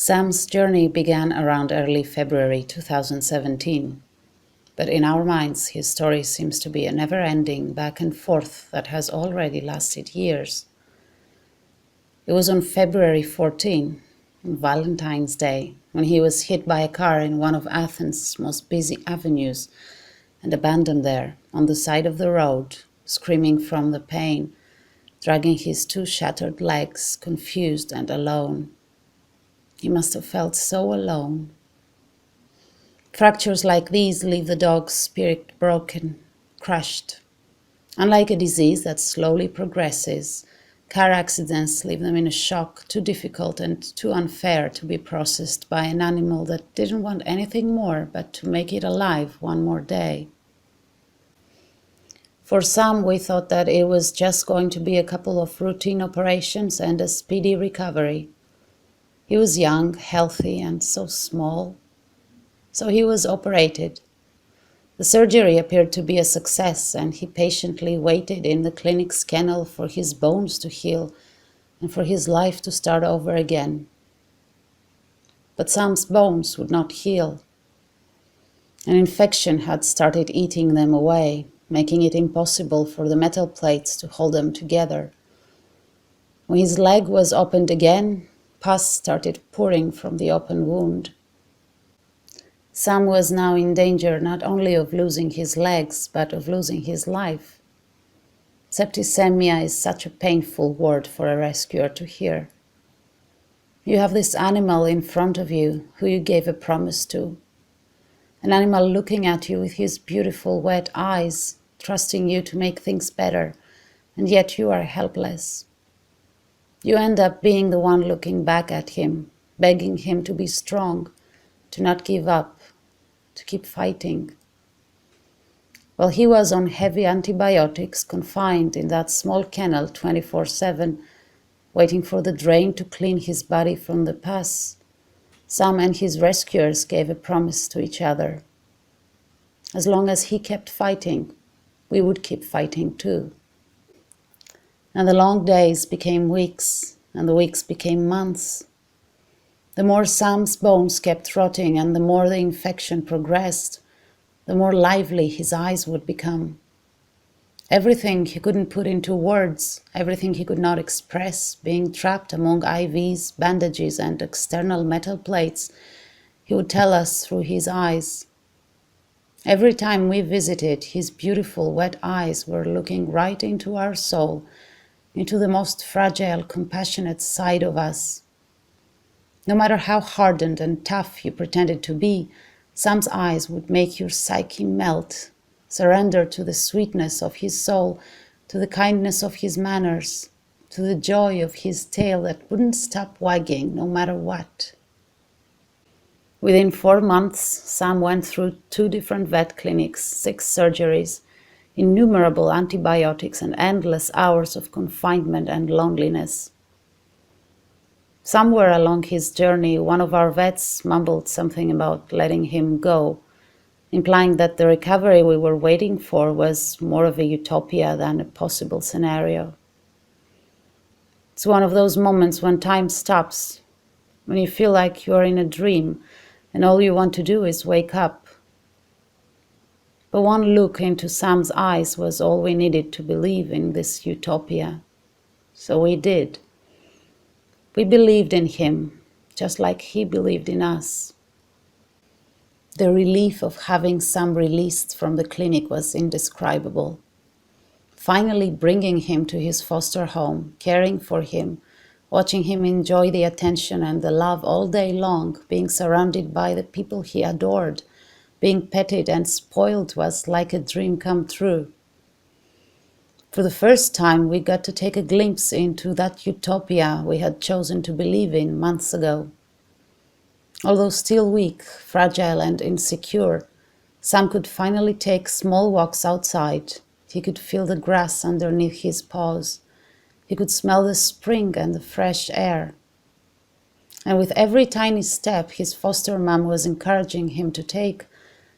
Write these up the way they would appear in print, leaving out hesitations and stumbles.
Sam's journey began around early February 2017, but in our minds his story seems to be a never-ending back and forth that has already lasted years. It was on February 14, on Valentine's Day, when he was hit by a car in one of Athens' most busy avenues and abandoned there on the side of the road, screaming from the pain, dragging his two shattered legs, confused and alone. He must have felt so alone. Fractures like these leave the dog's spirit broken, crushed. Unlike a disease that slowly progresses, car accidents leave them in a shock too difficult and too unfair to be processed by an animal that didn't want anything more but to make it alive one more day. For some, we thought that it was just going to be a couple of routine operations and a speedy recovery. He was young, healthy, and so small. So he was operated. The surgery appeared to be a success, and he patiently waited in the clinic's kennel for his bones to heal and for his life to start over again. But Sam's bones would not heal. An infection had started eating them away, making it impossible for the metal plates to hold them together. When his leg was opened again, pus started pouring from the open wound. Sam was now in danger not only of losing his legs, but of losing his life. Septicemia is such a painful word for a rescuer to hear. You have this animal in front of you who you gave a promise to. An animal looking at you with his beautiful wet eyes, trusting you to make things better, and yet you are helpless. You end up being the one looking back at him, begging him to be strong, to not give up, to keep fighting. While he was on heavy antibiotics, confined in that small kennel 24/7, waiting for the drain to clean his body from the pus, Sam and his rescuers gave a promise to each other. As long as he kept fighting, we would keep fighting too. And the long days became weeks, and the weeks became months. The more Sam's bones kept rotting and the more the infection progressed, the more lively his eyes would become. Everything he couldn't put into words, everything he could not express, being trapped among IVs, bandages, and external metal plates, he would tell us through his eyes. Every time we visited, his beautiful wet eyes were looking right into our soul, into the most fragile, compassionate side of us. No matter how hardened and tough you pretended to be, Sam's eyes would make your psyche melt, surrender to the sweetness of his soul, to the kindness of his manners, to the joy of his tail that wouldn't stop wagging no matter what. Within 4 months, Sam went through 2 different vet clinics, 6 surgeries, innumerable antibiotics, and endless hours of confinement and loneliness. Somewhere along his journey, one of our vets mumbled something about letting him go, implying that the recovery we were waiting for was more of a utopia than a possible scenario. It's one of those moments when time stops, when you feel like you are in a dream and all you want to do is wake up. But one look into Sam's eyes was all we needed to believe in this utopia. So we did. We believed in him, just like he believed in us. The relief of having Sam released from the clinic was indescribable. Finally bringing him to his foster home, caring for him, watching him enjoy the attention and the love all day long, being surrounded by the people he adored, being petted and spoiled was like a dream come true. For the first time, we got to take a glimpse into that utopia we had chosen to believe in months ago. Although still weak, fragile, and insecure, Sam could finally take small walks outside. He could feel the grass underneath his paws. He could smell the spring and the fresh air. And with every tiny step his foster mom was encouraging him to take,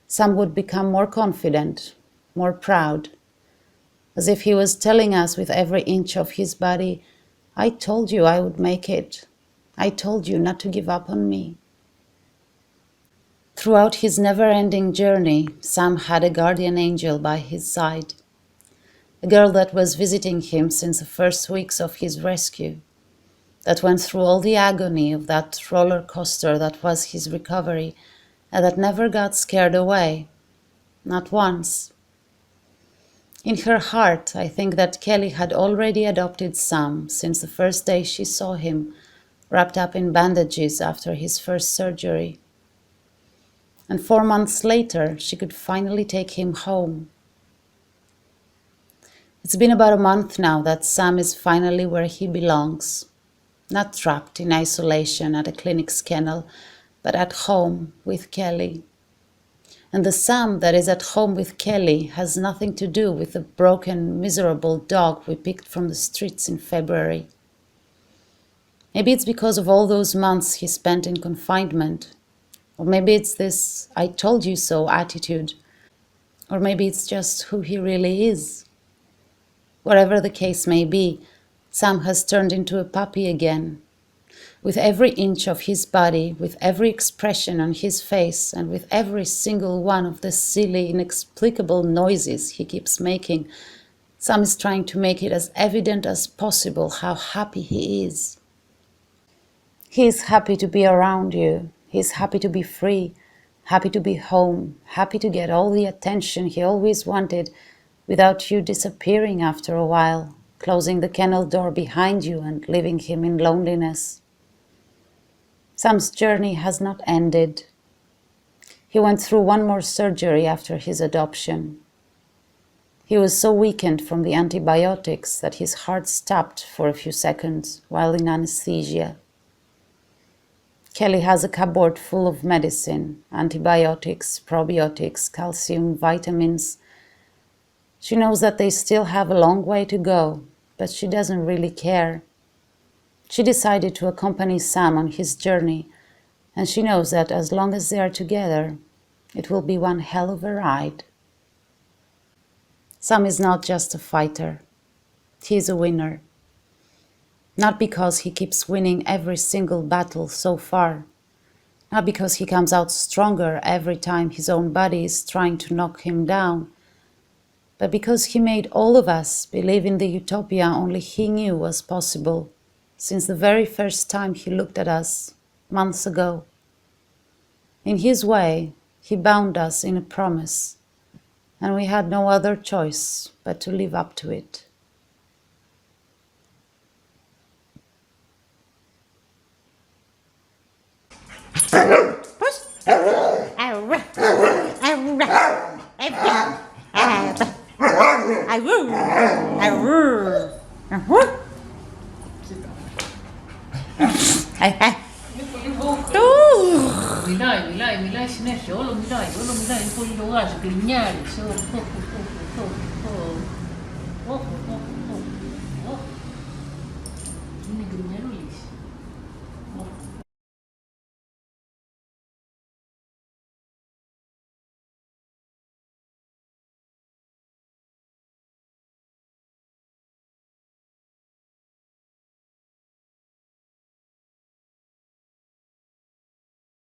Sam would become more confident, more proud, as if he was telling us with every inch of his body, "I told you I would make it. I told you not to give up on me. Throughout his never-ending journey, Sam had a guardian angel by his side. A girl that was visiting him since the first weeks of his rescue, that went through all the agony of that roller coaster that was his recovery, and that never got scared away, not once. In her heart, I think that Kelly had already adopted Sam since the first day she saw him, wrapped up in bandages after his first surgery. And 4 months later, she could finally take him home. It's been about a month now that Sam is finally where he belongs, not trapped in isolation at a clinic's kennel, but at home with Kelly. And the Sam that is at home with Kelly has nothing to do with the broken, miserable dog we picked from the streets in February. Maybe it's because of all those months he spent in confinement. Or maybe it's this "I told you so" attitude. Or maybe it's just who he really is. Whatever the case may be, Sam has turned into a puppy again. With every inch of his body, with every expression on his face, and with every single one of the silly, inexplicable noises he keeps making, Sam is trying to make it as evident as possible how happy he is. He is happy to be around you. He is happy to be free, happy to be home, happy to get all the attention he always wanted without you disappearing after a while, closing the kennel door behind you and leaving him in loneliness. Sam's journey has not ended. He went through one more surgery after his adoption. He was so weakened from the antibiotics that his heart stopped for a few seconds while in anesthesia. Kelly has a cupboard full of medicine, antibiotics, probiotics, calcium, vitamins. She knows that they still have a long way to go, but she doesn't really care. She decided to accompany Sam on his journey, and she knows that as long as they are together, it will be one hell of a ride. Sam is not just a fighter. He is a winner. Not because he keeps winning every single battle so far, not because he comes out stronger every time his own body is trying to knock him down, but because he made all of us believe in the utopia only he knew was possible since the very first time he looked at us months ago. In his way, he bound us in a promise, and we had no other choice but to live up to it. Μιλάει συνέχεια, όλο μιλάει, είναι πολύ λογάζει, γκρινιάρης,